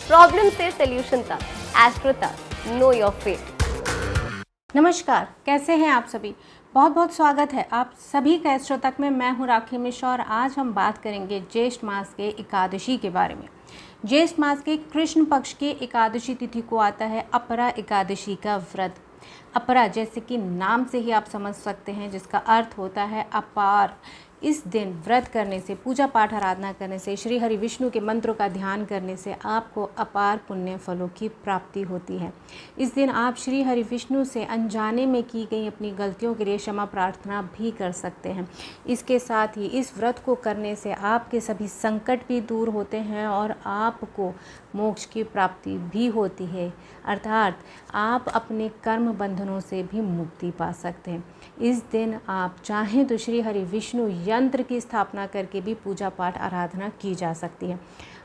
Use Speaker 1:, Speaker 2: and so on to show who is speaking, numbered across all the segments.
Speaker 1: Problem से solution तक, astro तक, नो योर फेट।
Speaker 2: नमस्कार, कैसे हैं आप सभी। बहुत बहुत स्वागत है आप सभी का एस्ट्रो तक में। मैं हूं राखी मिश्रा और आज हम बात करेंगे ज्येष्ठ मास के एकादशी के बारे में। ज्येष्ठ मास के कृष्ण पक्ष के एकादशी तिथि को आता है अपरा एकादशी का व्रत। अपरा जैसे कि नाम से ही आप समझ सकते हैं, जिसका अर्थ होता है अपार। इस दिन व्रत करने से, पूजा पाठ आराधना करने से, श्री हरि विष्णु के मंत्रों का ध्यान करने से आपको अपार पुण्य फलों की प्राप्ति होती है। इस दिन आप श्री हरि विष्णु से अनजाने में की गई अपनी गलतियों के लिए क्षमा प्रार्थना भी कर सकते हैं। इसके साथ ही इस व्रत को करने से आपके सभी संकट भी दूर होते हैं और आपको मोक्ष की प्राप्ति भी होती है, अर्थात आप अपने कर्म बंधनों से भी मुक्ति पा सकते हैं। इस दिन आप चाहें तो श्री हरि विष्णु यंत्र की स्थापना करके भी पूजा पाठ आराधना की जा सकती है।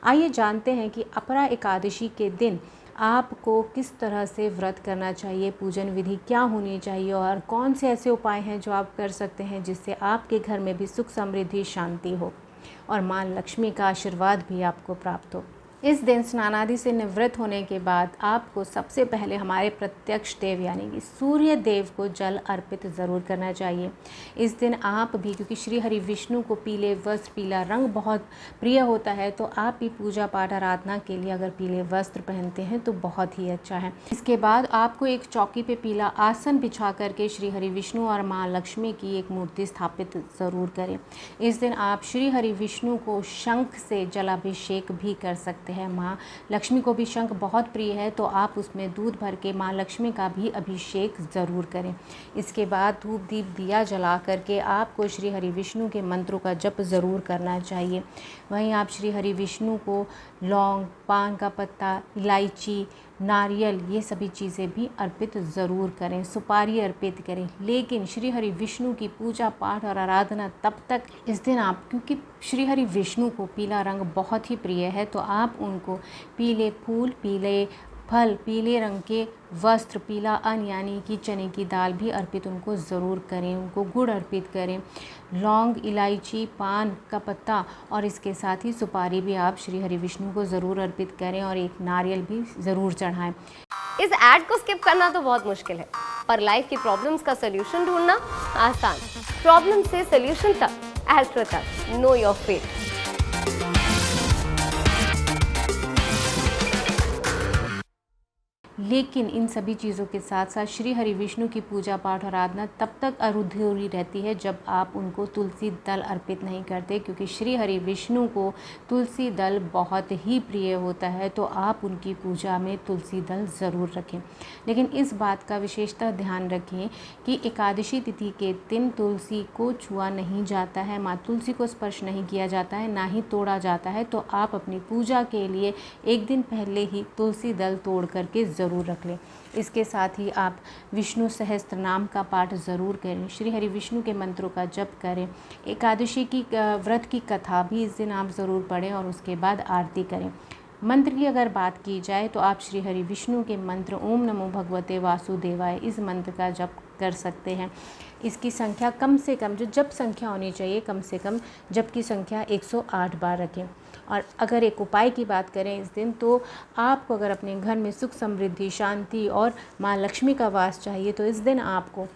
Speaker 2: आइए जानते हैं कि अपरा एकादशी के दिन आपको किस तरह से व्रत करना चाहिए, पूजन विधि क्या होनी चाहिए और कौन से ऐसे उपाय हैं जो आप कर सकते हैं जिससे आपके घर में भी सुख समृद्धि शांति हो और माँ लक्ष्मी का आशीर्वाद भी आपको प्राप्त हो। इस दिन स्नानादि से निवृत्त होने के बाद आपको सबसे पहले हमारे प्रत्यक्ष देव यानी कि सूर्य देव को जल अर्पित ज़रूर करना चाहिए। इस दिन आप भी, क्योंकि श्री हरि विष्णु को पीले वस्त्र, पीला रंग बहुत प्रिय होता है, तो आप भी पूजा पाठ आराधना के लिए अगर पीले वस्त्र पहनते हैं तो बहुत ही अच्छा है। इसके बाद आपको एक चौकी पे पीला आसन बिछा करके श्री हरि विष्णु और माँ लक्ष्मी की एक मूर्ति स्थापित ज़रूर करें। इस दिन आप श्री हरि विष्णु को शंख से जलाभिषेक भी कर सकते हैं। माँ लक्ष्मी को भी शंख बहुत प्रिय है, तो आप उसमें दूध भर के माँ लक्ष्मी का भी अभिषेक ज़रूर करें। इसके बाद धूप दीप दिया जला करके आपको श्री हरि विष्णु के मंत्रों का जप ज़रूर करना चाहिए। वहीं आप श्री हरि विष्णु को लौंग, पान का पत्ता, इलायची, नारियल, ये सभी चीज़ें भी अर्पित ज़रूर करें, सुपारी अर्पित करें। लेकिन श्री हरि विष्णु की पूजा पाठ और आराधना तब तक इस दिन आप, क्योंकि श्री हरि विष्णु को पीला रंग बहुत ही प्रिय है, तो आप उनको पीले फूल, पीले फल, पीले रंग के वस्त्र, पीला अन्न यानी कि चने की दाल भी अर्पित उनको ज़रूर करें। उनको गुड़ अर्पित करें, लौंग, इलायची, पान का पत्ता और इसके साथ ही सुपारी भी आप श्री हरि विष्णु को ज़रूर अर्पित करें और एक नारियल भी ज़रूर चढ़ाएं।
Speaker 1: इस ऐड को स्किप करना तो बहुत मुश्किल है, पर लाइफ की प्रॉब्लम्स का सोल्यूशन ढूंढना आसान। प्रॉब्लम से सोल्यूशन तक, एस्ट्रो तक, नो योर फेट।
Speaker 2: लेकिन इन सभी चीज़ों के साथ साथ श्री हरि विष्णु की पूजा पाठ और आराधना तब तक अधूरी रहती है जब आप उनको तुलसी दल अर्पित नहीं करते, क्योंकि श्री हरि विष्णु को तुलसी दल बहुत ही प्रिय होता है, तो आप उनकी पूजा में तुलसी दल ज़रूर रखें। लेकिन इस बात का विशेषतः ध्यान रखें कि एकादशी तिथि के दिन तुलसी को छुआ नहीं जाता है, माँ तुलसी को स्पर्श नहीं किया जाता है, ना ही तोड़ा जाता है। तो आप अपनी पूजा के लिए एक दिन पहले ही तुलसी दल तोड़ करके ज़रूर रख लें। इसके साथ ही आप विष्णु सहस्त्र नाम का पाठ ज़रूर करें, श्री हरि विष्णु के मंत्रों का जप करें। एकादशी की व्रत की कथा भी इस दिन आप ज़रूर पढ़ें और उसके बाद आरती करें। मंत्र की अगर बात की जाए तो आप श्री हरि विष्णु के मंत्र ओम नमो भगवते वासुदेवाय, इस मंत्र का जप कर सकते हैं। इसकी संख्या कम से कम, जो जप संख्या होनी चाहिए, कम से कम जप की संख्या 108 बार रखें। और अगर एक उपाय की बात करें इस दिन, तो आपको अगर अपने घर में सुख समृद्धि, शांति और माँ लक्ष्मी का वास चाहिए, तो इस दिन आपको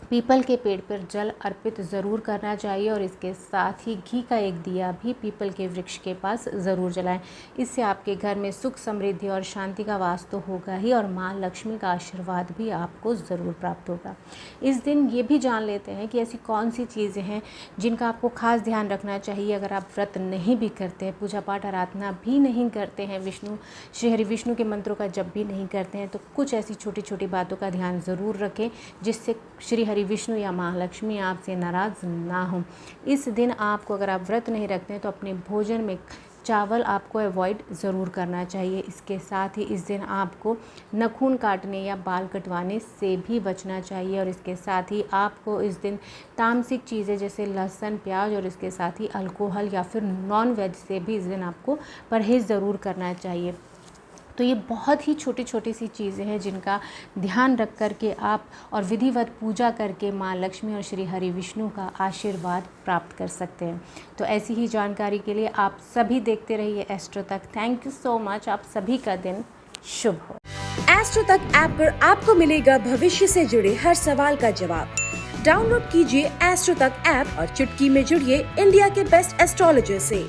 Speaker 2: पीपल के पेड़ पर जल अर्पित ज़रूर करना चाहिए और इसके साथ ही घी का एक दिया भी पीपल के वृक्ष के पास ज़रूर जलाएं। इससे आपके घर में सुख समृद्धि और शांति का वास तो होगा ही और माँ लक्ष्मी का आशीर्वाद भी आपको ज़रूर प्राप्त होगा। इस दिन ये भी जान लेते हैं कि ऐसी कौन सी चीज़ें हैं जिनका आपको खास ध्यान रखना चाहिए। अगर आप व्रत नहीं भी करते हैं, पूजा पाठ आराधना भी नहीं करते हैं, श्री हरि विष्णु के मंत्रों का जप भी नहीं करते हैं, तो कुछ ऐसी छोटी छोटी बातों का ध्यान ज़रूर रखें जिससे श्री हरि विष्णु या माँ लक्ष्मी आपसे नाराज़ ना हो। इस दिन आपको, अगर आप व्रत नहीं रखते हैं, तो अपने भोजन में चावल आपको अवॉइड ज़रूर करना चाहिए। इसके साथ ही इस दिन आपको नाखून काटने या बाल कटवाने से भी बचना चाहिए और इसके साथ ही आपको इस दिन तामसिक चीज़ें जैसे लहसुन, प्याज और इसके साथ ही अल्कोहल या फिर नॉन वेज से भी इस दिन आपको परहेज़ ज़रूर करना चाहिए। तो ये बहुत ही छोटी छोटी सी चीज़ें हैं जिनका ध्यान रख कर के आप और विधिवत पूजा करके माँ लक्ष्मी और श्री हरि विष्णु का आशीर्वाद प्राप्त कर सकते हैं। तो ऐसी ही जानकारी के लिए आप सभी देखते रहिए एस्ट्रो तक। Thank you so much. आप सभी का दिन शुभ हो।
Speaker 3: एस्ट्रो तक ऐप पर आपको मिलेगा भविष्य से जुड़े हर सवाल का जवाब। डाउनलोड कीजिए एस्ट्रो तक ऐप और चुटकी में जुड़िए इंडिया के बेस्ट एस्ट्रोलॉजर से।